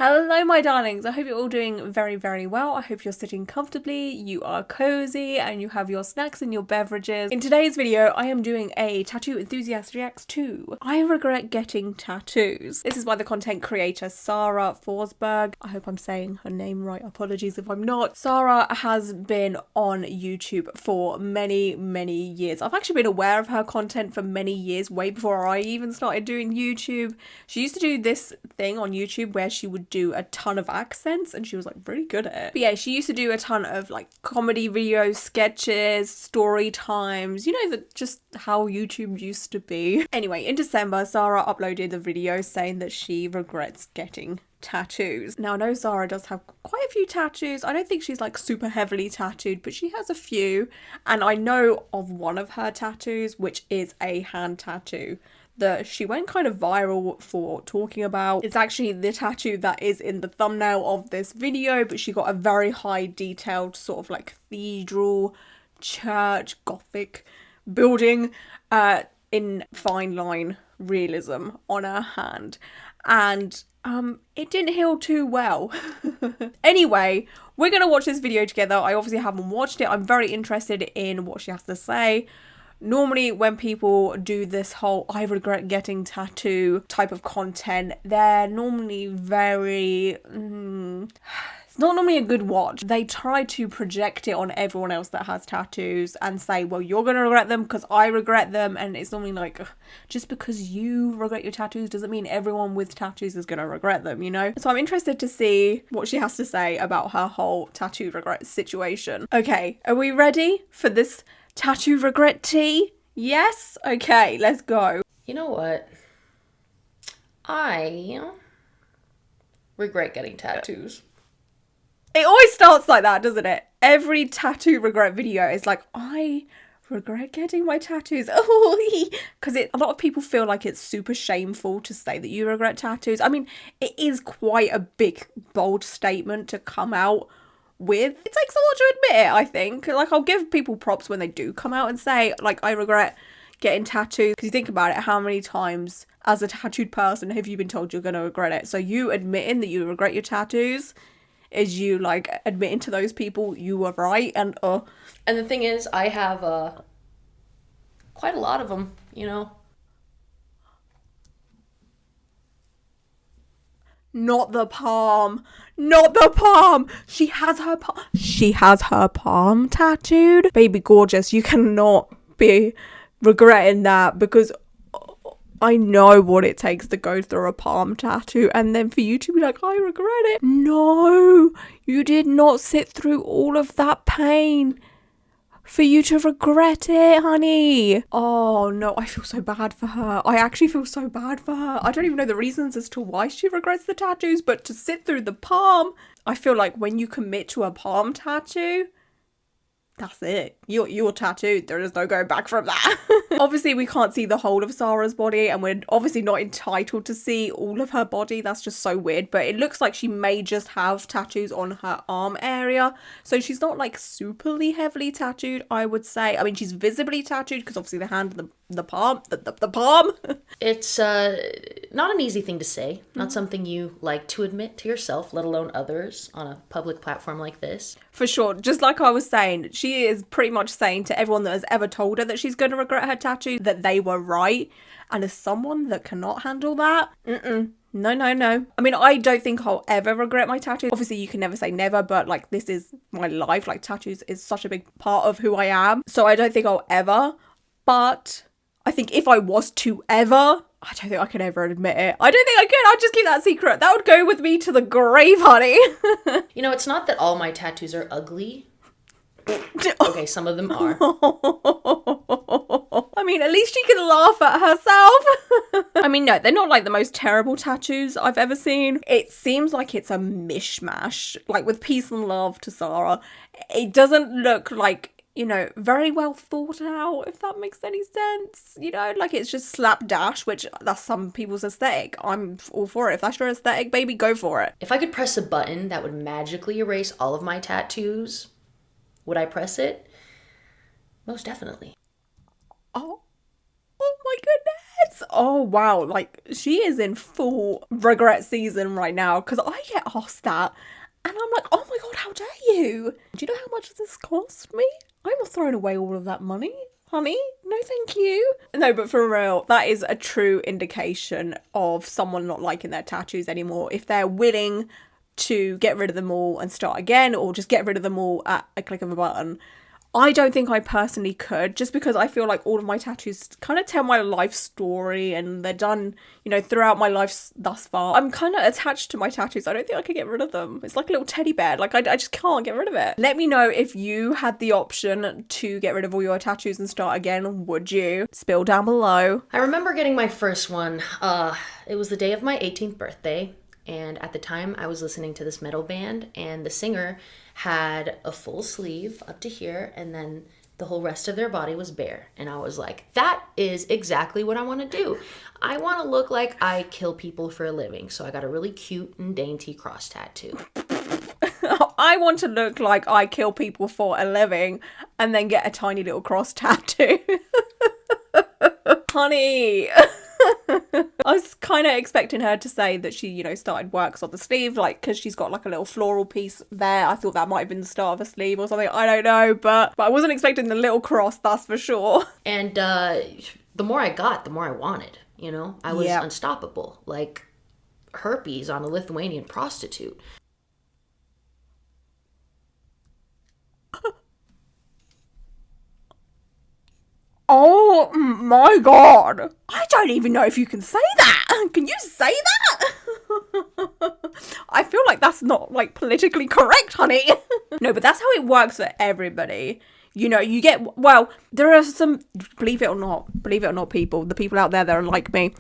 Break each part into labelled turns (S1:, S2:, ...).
S1: Hello my darlings, I hope you're all doing very, very well. I hope you're sitting comfortably, you are cozy, and you have your snacks and your beverages. In today's video, I am doing a Tattoo Enthusiast Reacts 2. I regret getting tattoos. This is by the content creator Sara Forsberg. I hope I'm saying her name right, apologies if I'm not. Sara has been on YouTube for many, many years. I've actually been aware of her content for many years, way before I even started doing YouTube. She used to do this thing on YouTube where she would do a ton of accents and she was like really good at it. But yeah, she used to do a ton of like comedy videos, sketches, story times, you know, just how YouTube used to be. Anyway, in December, Sara uploaded a video saying that she regrets getting tattoos. Now I know Sara does have quite a few tattoos. I don't think she's like super heavily tattooed, but she has a few, and I know of one of her tattoos, which is a hand tattoo that she went kind of viral for talking about. It's actually the tattoo that is in the thumbnail of this video, but she got a very high detailed sort of like cathedral, church, gothic building in fine line realism on her hand, and it didn't heal too well. Anyway, we're gonna watch this video together. I obviously haven't watched it. I'm very interested in what she has to say. Normally when people do this whole I regret getting tattoo type of content, they're normally very it's not normally a good watch. They try to project it on everyone else that has tattoos and say, well, you're gonna regret them because I regret them, and it's normally like, ugh, just because you regret your tattoos doesn't mean everyone with tattoos is gonna regret them, you know? So I'm interested to see what she has to say about her whole tattoo regret situation. Okay, are we ready for this tattoo regret tea? Yes? Okay, let's go.
S2: You know what? I regret getting tattoos.
S1: It always starts like that, doesn't it? Every tattoo regret video is like, I regret getting my tattoos. Oh, because a lot of people feel like it's super shameful to say that you regret tattoos. I mean, it is quite a big, bold statement to come out with. It takes a lot to admit it, I think. Like, I'll give people props when they do come out and say, like, I regret getting tattoos. Because you think about it, how many times as a tattooed person have you been told you're going to regret it? So you admitting that you regret your tattoos is you, like, admitting to those people you were right. And
S2: the thing is, I have quite a lot of them, you know.
S1: Not the palm. Not the palm. She has her palm. She has her palm tattooed. Baby gorgeous, you cannot be regretting that, because I know what it takes to go through a palm tattoo and then for you to be like, I regret it. No, you did not sit through all of that pain for you to regret it, honey. Oh no, I feel so bad for her. I actually feel so bad for her. I don't even know the reasons as to why she regrets the tattoos, but to sit through the palm, I feel like when you commit to a palm tattoo, that's it. You're tattooed. There is no going back from that. Obviously, we can't see the whole of Sara's body, and we're obviously not entitled to see all of her body. That's just so weird. But it looks like she may just have tattoos on her arm area. So she's not like superly heavily tattooed, I would say. I mean, she's visibly tattooed because obviously the hand and the palm. The palm.
S2: It's not an easy thing to say. Not something you like to admit to yourself, let alone others, on a public platform like this.
S1: For sure. Just like I was saying, she is pretty much saying to everyone that has ever told her that she's going to regret her tattoo that they were right. And as someone that cannot handle that, no. I mean, I don't think I'll ever regret my tattoos. Obviously, you can never say never, but like, this is my life. Like, tattoos is such a big part of who I am. So I don't think I'll ever. But I think if I was to ever, I don't think I could ever admit it. I don't think I could. I'd just keep that secret. That would go with me to the grave, honey.
S2: You know, it's not that all my tattoos are ugly. Okay, some of them are.
S1: I mean, at least she can laugh at herself. I mean, no, they're not like the most terrible tattoos I've ever seen. It seems like it's a mishmash, like with peace and love to Sara. It doesn't look like, you know, very well thought out, if that makes any sense. You know, like it's just slapdash, which that's some people's aesthetic. I'm all for it. If that's your aesthetic, baby, go for it.
S2: If I could press a button that would magically erase all of my tattoos, would I press it? Most definitely.
S1: Oh my goodness. Regrets. Oh, wow. Like, she is in full regret season right now, because I get asked that. And I'm like, oh my God, how dare you? Do you know how much this cost me? I'm not throwing away all of that money, honey. No, thank you. No, but for real, that is a true indication of someone not liking their tattoos anymore. If they're willing to get rid of them all and start again, or just get rid of them all at a click of a button. I don't think I personally could, just because I feel like all of my tattoos kind of tell my life story, and they're done, you know, throughout my life thus far. I'm kind of attached to my tattoos. I don't think I could get rid of them. It's like a little teddy bear. Like, I just can't get rid of it. Let me know if you had the option to get rid of all your tattoos and start again. Would you? Spill down below.
S2: I remember getting my first one. It was the day of my 18th birthday. And at the time, I was listening to this metal band, and the singer had a full sleeve up to here, and then the whole rest of their body was bare. And I was like, that is exactly what I want to do. I want to look like I kill people for a living. So I got a really cute and dainty cross tattoo.
S1: I want to look like I kill people for a living and then get a tiny little cross tattoo. Honey. I was kind of expecting her to say that she, you know, started works on the sleeve, like, because she's got like a little floral piece there. I thought that might have been the start of a sleeve or something. I don't know, but I wasn't expecting the little cross, that's for sure.
S2: And the more I got, the more I wanted, you know? I was unstoppable, like herpes on a Lithuanian prostitute.
S1: Oh my God. I don't even know if you can say that. Can you say that? I feel like that's not like politically correct, honey. No, but that's how it works for everybody. You know, you get, well, there are some, believe it or not, people, the people out there that are like me.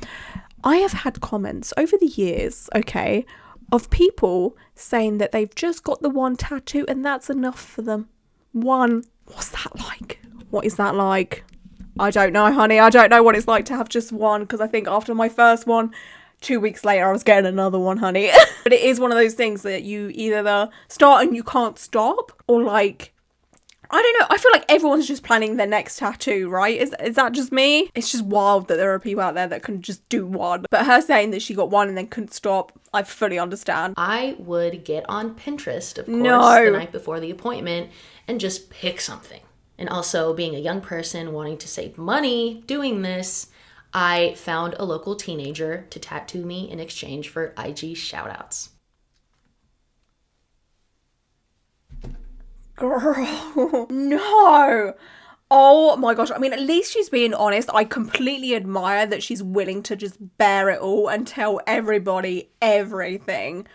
S1: I have had comments over the years, okay, of people saying that they've just got the one tattoo and that's enough for them. One. What's that like? What is that like? I don't know, honey. I don't know what it's like to have just one, because I think after my first one, 2 weeks later, I was getting another one, honey. But it is one of those things that you either start and you can't stop, or like, I don't know. I feel like everyone's just planning their next tattoo, right? Is that just me? It's just wild that there are people out there that can just do one. But her saying that she got one and then couldn't stop, I fully understand.
S2: I would get on Pinterest, of course, the night before the appointment and just pick something. And also, being a young person wanting to save money doing this, I found a local teenager to tattoo me in exchange for IG shoutouts.
S1: Girl, no. Oh my gosh. I mean, at least she's being honest. I completely admire that she's willing to just bear it all and tell everybody everything.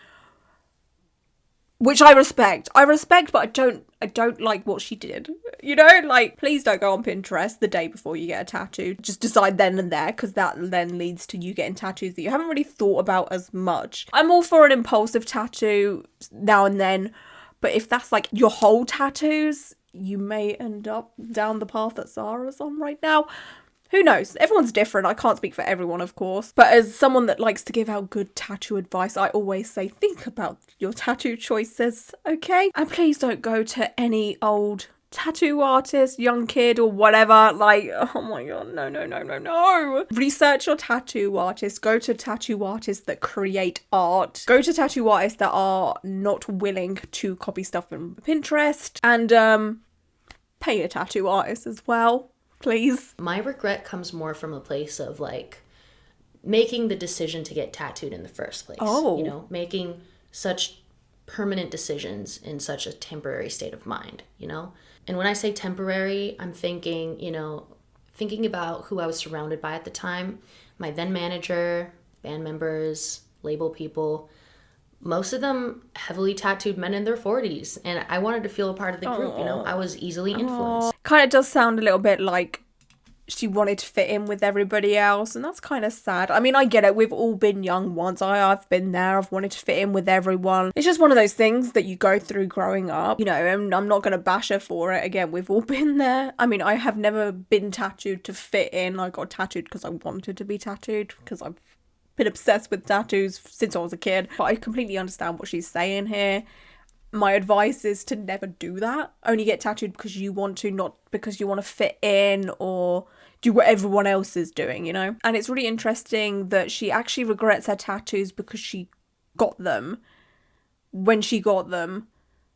S1: Which I respect. But I don't like what she did. You know, like, please don't go on Pinterest the day before you get a tattoo. Just decide then and there, because that then leads to you getting tattoos that you haven't really thought about as much. I'm all for an impulsive tattoo now and then, but if that's like your whole tattoos, you may end up down the path that Sara's on right now. Who knows? Everyone's different. I can't speak for everyone, of course. But as someone that likes to give out good tattoo advice, I always say, think about your tattoo choices, okay? And please don't go to any old tattoo artist, young kid or whatever. Like, oh my God, no. Research your tattoo artists. Go to tattoo artists that create art. Go to tattoo artists that are not willing to copy stuff from Pinterest. And pay a tattoo artist as well. Please.
S2: My regret comes more from a place of like making the decision to get tattooed in the first place.
S1: Oh.
S2: You know, making such permanent decisions in such a temporary state of mind, you know? And when I say temporary, I'm thinking, you know, thinking about who I was surrounded by at the time, my then manager, band members, label people, most of them heavily tattooed men in their 40s. And I wanted to feel a part of the group, you know? I was easily influenced.
S1: Kind of does sound a little bit like she wanted to fit in with everybody else, and that's kind of sad. I mean, I get it. We've all been young once. I've been there. I've wanted to fit in with everyone. It's just one of those things that you go through growing up, you know, and I'm not going to bash her for it. Again, we've all been there. I mean, I have never been tattooed to fit in. I got tattooed because I wanted to be tattooed, because I've been obsessed with tattoos since I was a kid. But I completely understand what she's saying here. My advice is to never do that. Only get tattooed because you want to, not because you want to fit in or do what everyone else is doing, you know? And it's really interesting that she actually regrets her tattoos because she got them when she got them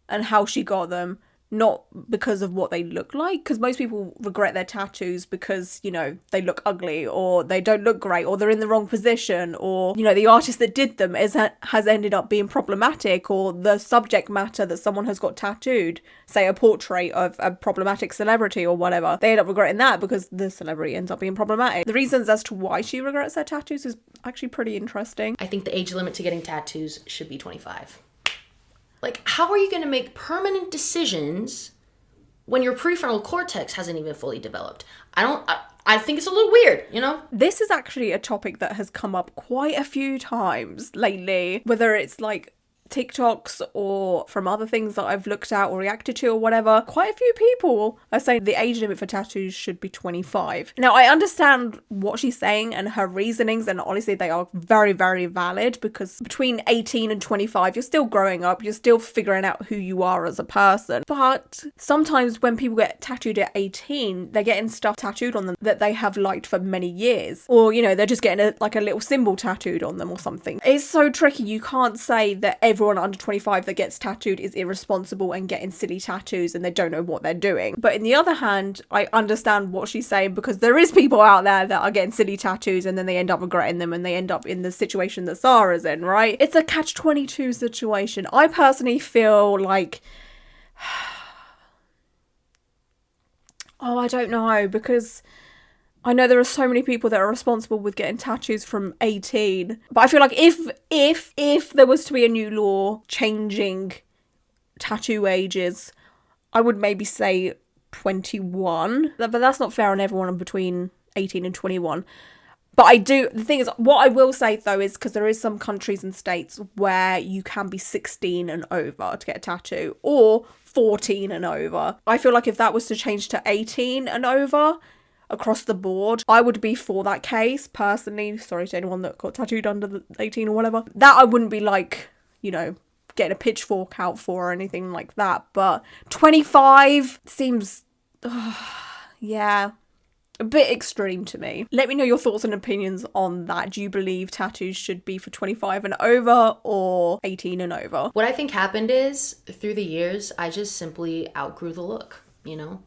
S1: and how she got them, not because of what they look like. Because most people regret their tattoos because, you know, they look ugly or they don't look great or they're in the wrong position, or, you know, the artist that did them has ended up being problematic, or the subject matter that someone has got tattooed, say a portrait of a problematic celebrity or whatever, they end up regretting that because the celebrity ends up being problematic. The reasons as to why she regrets her tattoos is actually pretty interesting.
S2: I think the age limit to getting tattoos should be 25. Like, how are you going to make permanent decisions when your prefrontal cortex hasn't even fully developed? I think it's a little weird, you know?
S1: This is actually a topic that has come up quite a few times lately, whether it's like TikToks or from other things that I've looked at or reacted to or whatever. Quite a few people are saying the age limit for tattoos should be 25. Now, I understand what she's saying and her reasonings, and honestly they are very, very valid, because between 18 and 25 you're still growing up, you're still figuring out who you are as a person. But sometimes when people get tattooed at 18, they're getting stuff tattooed on them that they have liked for many years, or, you know, they're just getting a little symbol tattooed on them or something. It's so tricky. You can't say that everyone under 25 that gets tattooed is irresponsible and getting silly tattoos and they don't know what they're doing. But in the other hand, I understand what she's saying, because there is people out there that are getting silly tattoos and then they end up regretting them and they end up in the situation that Sara's in, right? It's a catch-22 situation. I personally feel like I don't know, because I know there are so many people that are responsible with getting tattoos from 18. But I feel like if there was to be a new law changing tattoo ages, I would maybe say 21. But that's not fair on everyone between 18 and 21. But the thing is, what I will say though is, because there is some countries and states where you can be 16 and over to get a tattoo, or 14 and over. I feel like if that was to change to 18 and over across the board, I would be for that case, personally. Sorry to anyone that got tattooed under the 18 or whatever. That I wouldn't be like, you know, getting a pitchfork out for or anything like that. But 25 seems, yeah, a bit extreme to me. Let me know your thoughts and opinions on that. Do you believe tattoos should be for 25 and over or 18 and over?
S2: What I think happened is, through the years, I just simply outgrew the look, you know?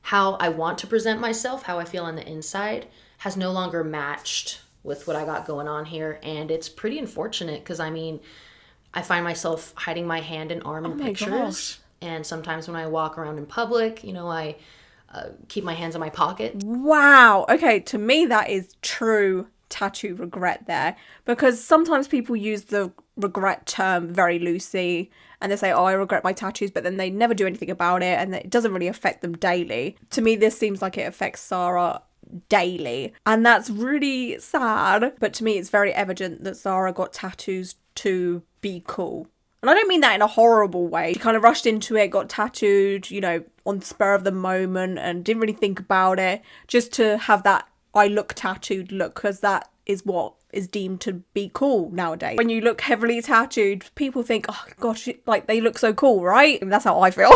S2: How I want to present myself, how I feel on the inside, has no longer matched with what I got going on here. And it's pretty unfortunate, because, I mean, I find myself hiding my hand and arm in pictures. Gosh. And sometimes when I walk around in public, you know, I keep my hands in my pocket.
S1: Wow. Okay, to me that is true tattoo regret there, because sometimes people use the regret term very loosely and they say, oh, I regret my tattoos, but then they never do anything about it and it doesn't really affect them daily. To me, this seems like it affects Sara daily, and that's really sad. But to me, it's very evident that Sara got tattoos to be cool. And I don't mean that in a horrible way. She kind of rushed into it, got tattooed, you know, on the spur of the moment, and didn't really think about it, just to have that I look tattooed look, because that is what is deemed to be cool nowadays. When you look heavily tattooed, people think, oh gosh, like they look so cool, right? And that's how I feel.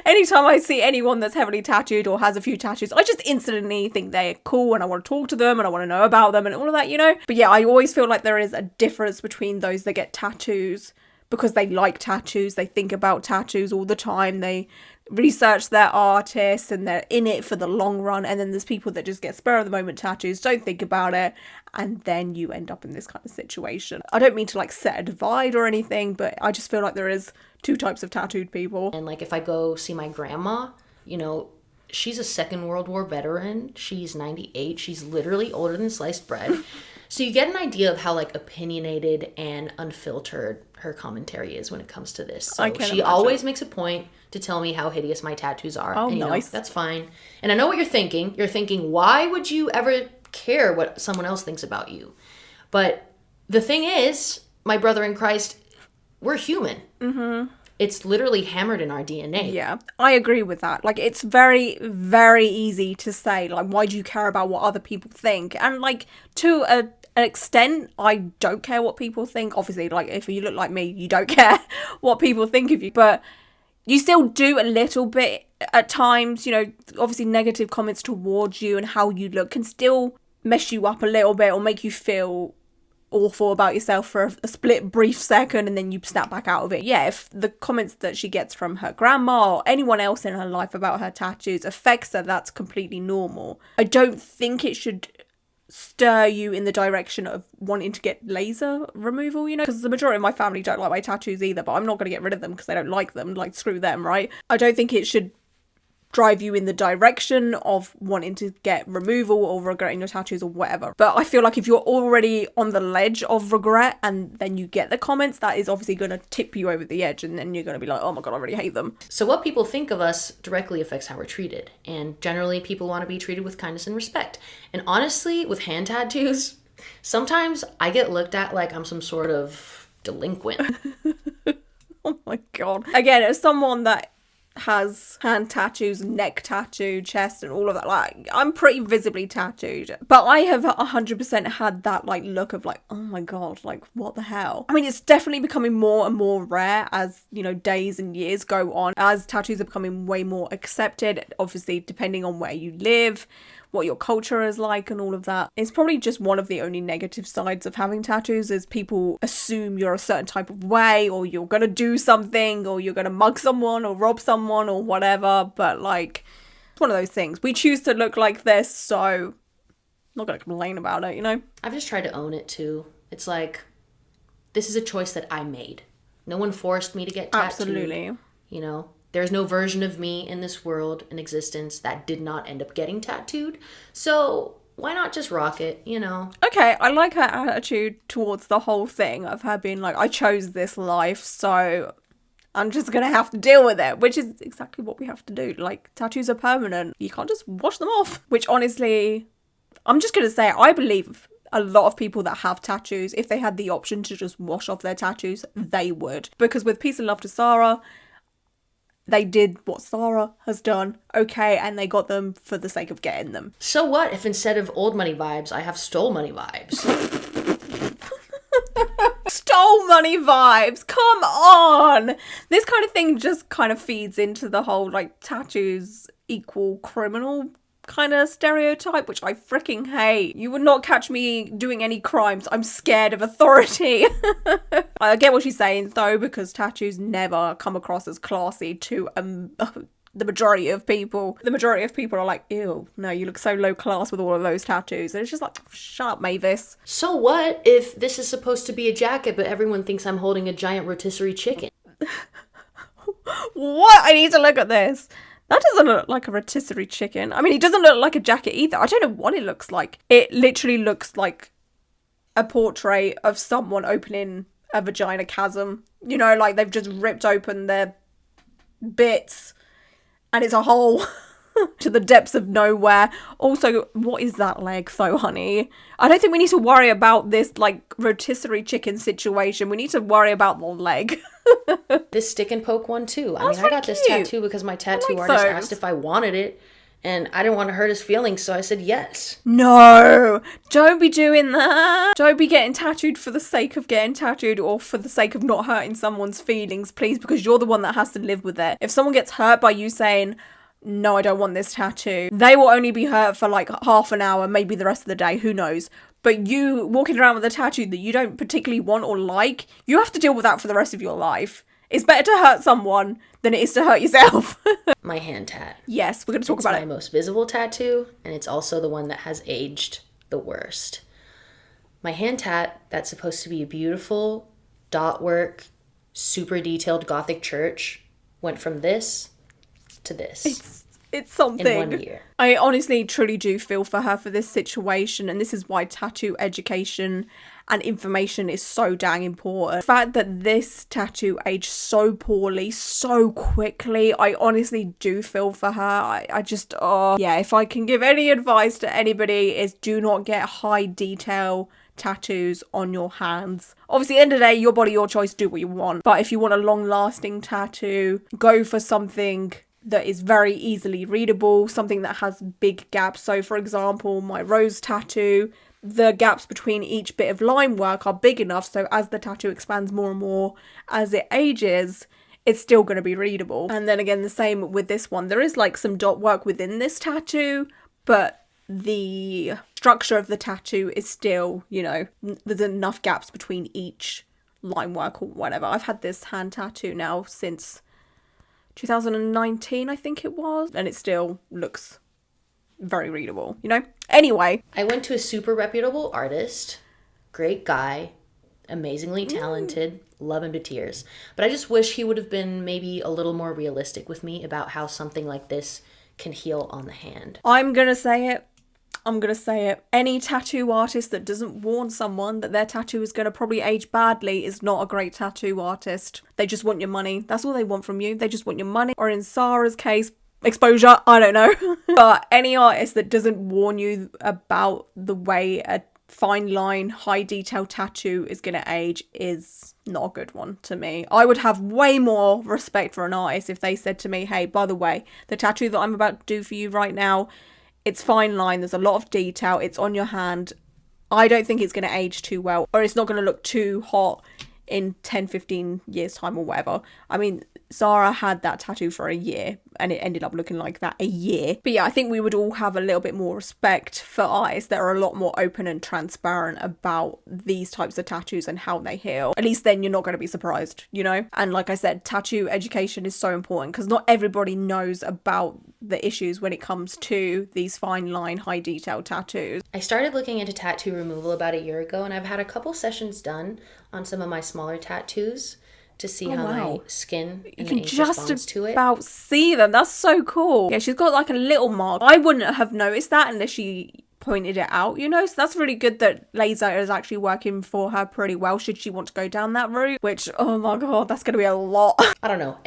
S1: Anytime I see anyone that's heavily tattooed or has a few tattoos, I just instantly think they're cool and I want to talk to them and I want to know about them and all of that, you know? But yeah, I always feel like there is a difference between those that get tattoos because they like tattoos, they think about tattoos all the time, they research their artists and they're in it for the long run, and then there's people that just get spur of the moment tattoos, don't think about it, and then you end up in this kind of situation. I don't mean to like set a divide or anything, but I just feel like there is two types of tattooed people.
S2: And like if I go see my grandma, you know, she's a Second World War veteran, she's 98, she's literally older than sliced bread. So you get an idea of how like opinionated and unfiltered her commentary is when it comes to this. So she always makes a point to tell me how hideous my tattoos are.
S1: Oh,
S2: and, you
S1: nice.
S2: know, that's fine. And I know what you're thinking. You're thinking, why would you ever care what someone else thinks about you? But the thing is, my brother in Christ, we're human. Mm-hmm. It's literally hammered in our DNA.
S1: Yeah, I agree with that. Like, it's very, very easy to say, like, why do you care about what other people think? And, like, to an extent, I don't care what people think. Obviously, like, if you look like me, you don't care what people think of you. But You still do a little bit at times, you know, obviously negative comments towards you and how you look can still mess you up a little bit or make you feel awful about yourself for a split brief second, and then you snap back out of it. Yeah, if the comments that she gets from her grandma or anyone else in her life about her tattoos affects her, that's completely normal. I don't think it should stir you in the direction of wanting to get laser removal, you know, because the majority of my family don't like my tattoos either, but I'm not going to get rid of them because they don't like them. Like, screw them, right? I don't think it should drive you in the direction of wanting to get removal or regretting your tattoos or whatever. But I feel like if you're already on the ledge of regret and then you get the comments, that is obviously going to tip you over the edge, and then you're going to be like, oh my god, I really hate them.
S2: So what people think of us directly affects how we're treated, and generally people want to be treated with kindness and respect. And honestly, with hand tattoos, sometimes I get looked at like I'm some sort of delinquent.
S1: Oh my god. Again, as someone that has hand tattoos, neck tattoo, chest and all of that, like, I'm pretty visibly tattooed, but I have 100% had that like look of like, oh my god, like what the hell. I mean, it's definitely becoming more and more rare as, you know, days and years go on, as tattoos are becoming way more accepted, obviously depending on where you live, what your culture is like and all of that. It's probably just one of the only negative sides of having tattoos, is people assume you're a certain type of way, or you're gonna do something, or you're gonna mug someone or rob someone or whatever. But like, it's one of those things. We choose to look like this, so I'm not gonna complain about it, you know?
S2: I've just tried to own it too. It's like, this is a choice that I made. No one forced me to get tattooed.
S1: Absolutely.
S2: You know? There's no version of me in this world, in existence, that did not end up getting tattooed. So why not just rock it, you know?
S1: Okay, I like her attitude towards the whole thing of her being like, I chose this life, so I'm just gonna have to deal with it, which is exactly what we have to do. Like, tattoos are permanent. You can't just wash them off. Which honestly, I'm just gonna say, I believe a lot of people that have tattoos, if they had the option to just wash off their tattoos, they would. Because with peace and love to Sara, they did what Sara has done, okay, and they got them for the sake of getting them.
S2: So what if instead of old money vibes, I have stole money vibes?
S1: Stole money vibes, come on! This kind of thing just kind of feeds into the whole, like, tattoos equal criminal kind of stereotype, which I freaking hate. You would not catch me doing any crimes. I'm scared of authority. I get what she's saying though, because tattoos never come across as classy to the majority of people. The majority of people are like, ew, no, you look so low class with all of those tattoos. And it's just like, shut up, Mavis.
S2: So what if this is supposed to be a jacket, but everyone thinks I'm holding a giant rotisserie chicken?
S1: What? I need to look at this. That doesn't look like a rotisserie chicken. I mean, it doesn't look like a jacket either. I don't know what it looks like. It literally looks like a portrait of someone opening a vagina chasm. You know, like they've just ripped open their bits and it's a hole to the depths of nowhere. Also, what is that leg though, honey? I don't think we need to worry about this like rotisserie chicken situation. We need to worry about the leg.
S2: This stick and poke one too. I
S1: That's
S2: mean, I got
S1: really
S2: this
S1: cute.
S2: tattoo because my tattoo
S1: like
S2: artist
S1: those.
S2: asked if I wanted it, and I didn't want to hurt his feelings, so I said yes.
S1: No, don't be doing that. Don't be getting tattooed for the sake of getting tattooed or for the sake of not hurting someone's feelings, please, because you're the one that has to live with it. If someone gets hurt by you saying, no, I don't want this tattoo, they will only be hurt for like half an hour, maybe the rest of the day, who knows. But you walking around with a tattoo that you don't particularly want or like, you have to deal with that for the rest of your life. It's better to hurt someone than it is to hurt yourself.
S2: My hand tat.
S1: Yes, we're going to talk
S2: It's
S1: about
S2: my
S1: it.
S2: most visible tattoo, and it's also the one that has aged the worst. My hand tat, that's supposed to be a beautiful dot work, super detailed Gothic church, went from this to this.
S1: It's something.
S2: In 1 year.
S1: I honestly, truly do feel for her for this situation, and this is why tattoo education and information is so dang important. The fact that this tattoo aged so poorly, so quickly, I honestly do feel for her. I just, yeah, if I can give any advice to anybody, is do not get high detail tattoos on your hands. Obviously, at the end of the day, your body, your choice, do what you want. But if you want a long-lasting tattoo, go for something that is very easily readable, something that has big gaps. So for example, my rose tattoo, the gaps between each bit of line work are big enough so as the tattoo expands more and more as it ages, it's still going to be readable. And then again, the same with this one. There is like some dot work within this tattoo, but the structure of the tattoo is still, you know, there's enough gaps between each line work or whatever. I've had this hand tattoo now since 2019, I think it was, and it still looks very readable, you know? Anyway.
S2: I went to a super reputable artist, great guy, amazingly talented, love him to tears. But I just wish he would have been maybe a little more realistic with me about how something like this can heal on the hand.
S1: I'm gonna say it. Any tattoo artist that doesn't warn someone that their tattoo is going to probably age badly is not a great tattoo artist. They just want your money. That's all they want from you. They just want your money. Or in Sara's case, exposure. I don't know. But any artist that doesn't warn you about the way a fine line, high detail tattoo is going to age is not a good one to me. I would have way more respect for an artist if they said to me, hey, by the way, the tattoo that I'm about to do for you right now, it's fine line, there's a lot of detail, it's on your hand. I don't think it's going to age too well, or it's not going to look too hot in 10, 15 years time or whatever. I mean, Sara had that tattoo for a year and it ended up looking like that a year. But yeah, I think we would all have a little bit more respect for artists that are a lot more open and transparent about these types of tattoos and how they heal. At least then you're not going to be surprised, you know? And like I said, tattoo education is so important because not everybody knows about the issues when it comes to these fine line, high detail tattoos.
S2: I started looking into tattoo removal about a year ago, and I've had a couple sessions done on some of my smaller tattoos to see how my skin and the ink responds to it.
S1: You can just about see them. That's so cool. Yeah, she's got like a little mark. I wouldn't have noticed that unless she pointed it out, you know? So that's really good that laser is actually working for her pretty well should she want to go down that route, which, oh my god, that's going to be a lot.
S2: I don't know.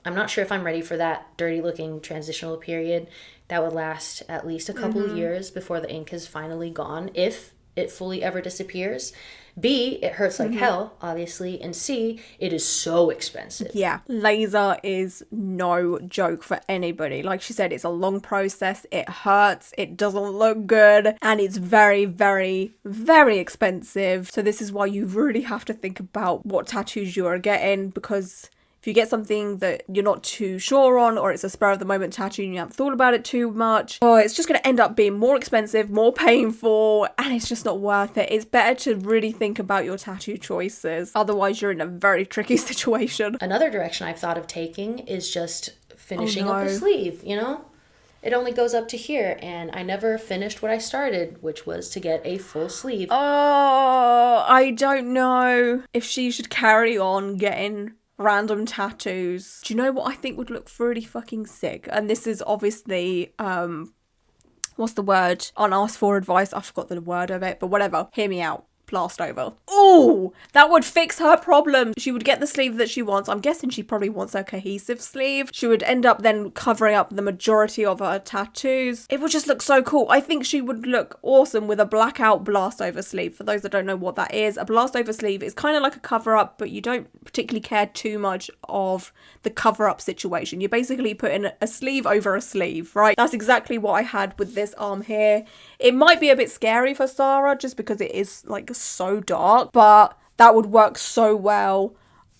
S2: I'm not sure if I'm ready for that dirty looking transitional period that would last at least a couple of years before the ink is finally gone, if it fully ever disappears. B, it hurts like hell, obviously. And C, it is so expensive.
S1: Yeah, laser is no joke for anybody. Like she said, it's a long process. It hurts. It doesn't look good. And it's very, very, very expensive. So this is why you really have to think about what tattoos you are getting, because if you get something that you're not too sure on, or it's a spur of the moment tattoo and you haven't thought about it too much, it's just going to end up being more expensive, more painful, and it's just not worth it. It's better to really think about your tattoo choices. Otherwise, you're in a very tricky situation.
S2: Another direction I've thought of taking is just finishing up the sleeve, you know? It only goes up to here, and I never finished what I started, which was to get a full sleeve.
S1: Oh, I don't know if she should carry on getting random tattoos. Do you know what I think would look really fucking sick? And this is obviously, what's the word? Unasked for advice. I forgot the word of it, but whatever. Hear me out. Blast over. Ooh, that would fix her problem. She would get the sleeve that she wants. I'm guessing she probably wants a cohesive sleeve. She would end up then covering up the majority of her tattoos. It would just look so cool. I think she would look awesome with a blackout blast over sleeve. For those that don't know what that is, a blast over sleeve is kind of like a cover up, but you don't particularly care too much of the cover up situation. You're basically putting a sleeve over a sleeve, right? That's exactly what I had with this arm here. It might be a bit scary for Sara just because it is like so dark, but that would work so well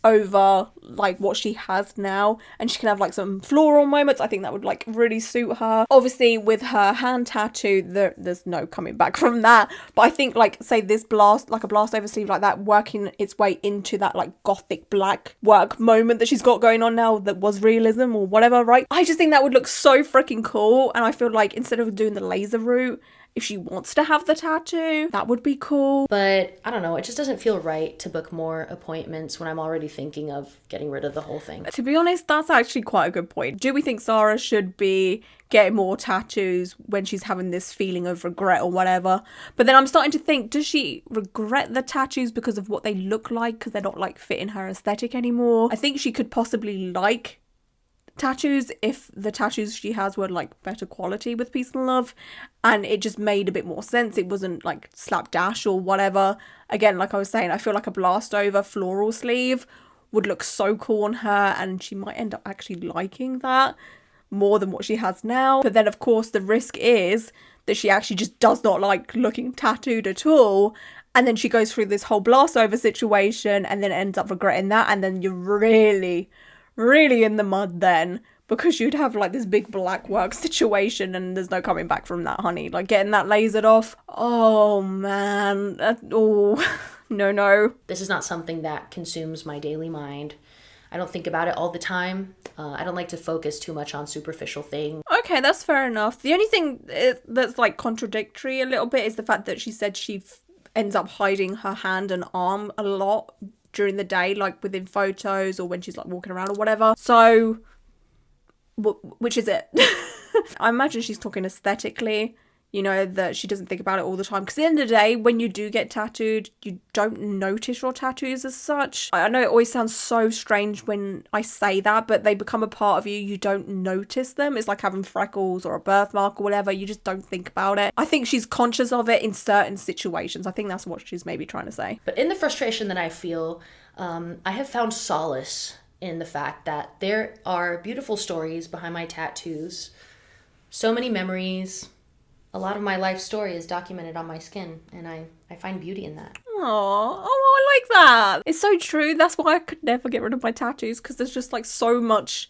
S1: over like what she has now, and she can have like some floral moments. I think that would like really suit her. Obviously with her hand tattoo, there's no coming back from that, but I think like say this blast, like a blast over sleeve like that, working its way into that like gothic black work moment that she's got going on now that was realism or whatever, right? I just think that would look so freaking cool, and I feel like instead of doing the laser route, if she wants to have the tattoo, that would be cool.
S2: But I don't know, it just doesn't feel right to book more appointments when I'm already thinking of getting rid of the whole thing.
S1: To be honest, that's actually quite a good point. Do we think Sara should be getting more tattoos when she's having this feeling of regret or whatever? But then I'm starting to think, does she regret the tattoos because of what they look like, because they're not like fitting her aesthetic anymore? I think she could possibly like tattoos if the tattoos she has were like better quality with peace and love, and it just made a bit more sense. It wasn't like slapdash or whatever. Again, like I was saying, I feel like a blast over floral sleeve would look so cool on her, and she might end up actually liking that more than what she has now. But then of course the risk is that she actually just does not like looking tattooed at all, and then she goes through this whole blast over situation and then ends up regretting that, and then you're really really in the mud then, because you'd have like this big black work situation and there's no coming back from that, honey. Like getting that lasered off. Oh man. No.
S2: This is not something that consumes my daily mind. I don't think about it all the time. I don't like to focus too much on superficial things.
S1: Okay, that's fair enough. The only thing that's like contradictory a little bit is the fact that she said she ends up hiding her hand and arm a lot during the day, like within photos or when she's like walking around or whatever. So, which is it? I imagine she's talking aesthetically, you know, that she doesn't think about it all the time. Because at the end of the day, when you do get tattooed, you don't notice your tattoos as such. I know it always sounds so strange when I say that, but they become a part of you. You don't notice them. It's like having freckles or a birthmark or whatever. You just don't think about it. I think she's conscious of it in certain situations. I think that's what she's maybe trying to say.
S2: But in the frustration that I feel, I have found solace in the fact that there are beautiful stories behind my tattoos. So many memories. A lot of my life story is documented on my skin, and I find beauty in that.
S1: Oh, I like that. It's so true. That's why I could never get rid of my tattoos, because there's just like so much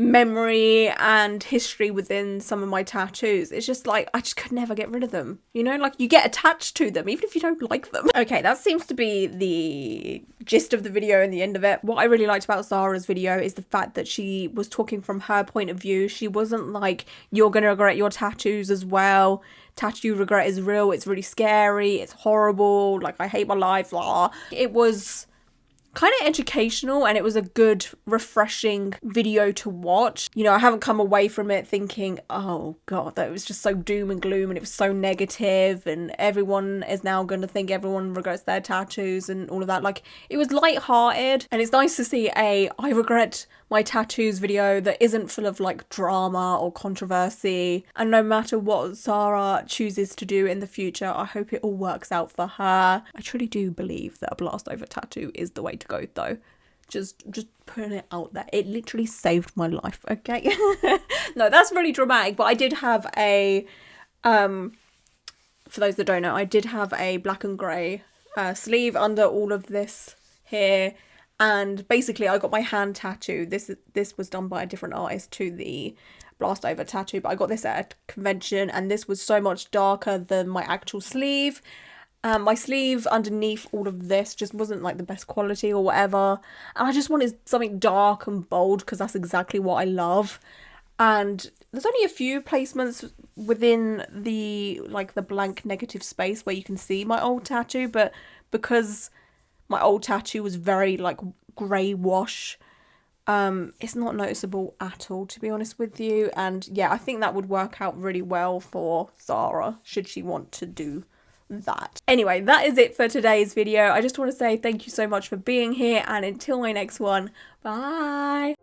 S1: memory and history within some of my tattoos. It's just like, I just could never get rid of them. You know, like you get attached to them, even if you don't like them. Okay, that seems to be the gist of the video and the end of it. What I really liked about Sara's video is the fact that she was talking from her point of view. She wasn't like, you're gonna regret your tattoos as well. Tattoo regret is real. It's really scary. It's horrible. Like, I hate my life. Blah. It was kind of educational, and it was a good, refreshing video to watch. You know, I haven't come away from it thinking, oh god, that was just so doom and gloom and it was so negative and everyone is now going to think everyone regrets their tattoos and all of that. Like, it was light-hearted, and it's nice to see a I regret my tattoos video that isn't full of like drama or controversy. And no matter what Sara chooses to do in the future, I hope it all works out for her. I truly do believe that a blast over tattoo is the way to go though. Just putting it out there. It literally saved my life, okay? No, that's really dramatic, but I did have a for those that don't know, I did have a black and grey sleeve under all of this here. And basically I got my hand tattoo. This was done by a different artist to the blast over tattoo, but I got this at a convention, and this was so much darker than my actual sleeve. My sleeve underneath all of this just wasn't like the best quality or whatever, and I just wanted something dark and bold because that's exactly what I love. And there's only a few placements within the like the blank negative space where you can see my old tattoo, but because my old tattoo was very like grey wash, it's not noticeable at all, to be honest with you. And yeah, I think that would work out really well for Sara should she want to do that. Anyway, that is it for today's video. I just want to say thank you so much for being here, and until my next one, bye.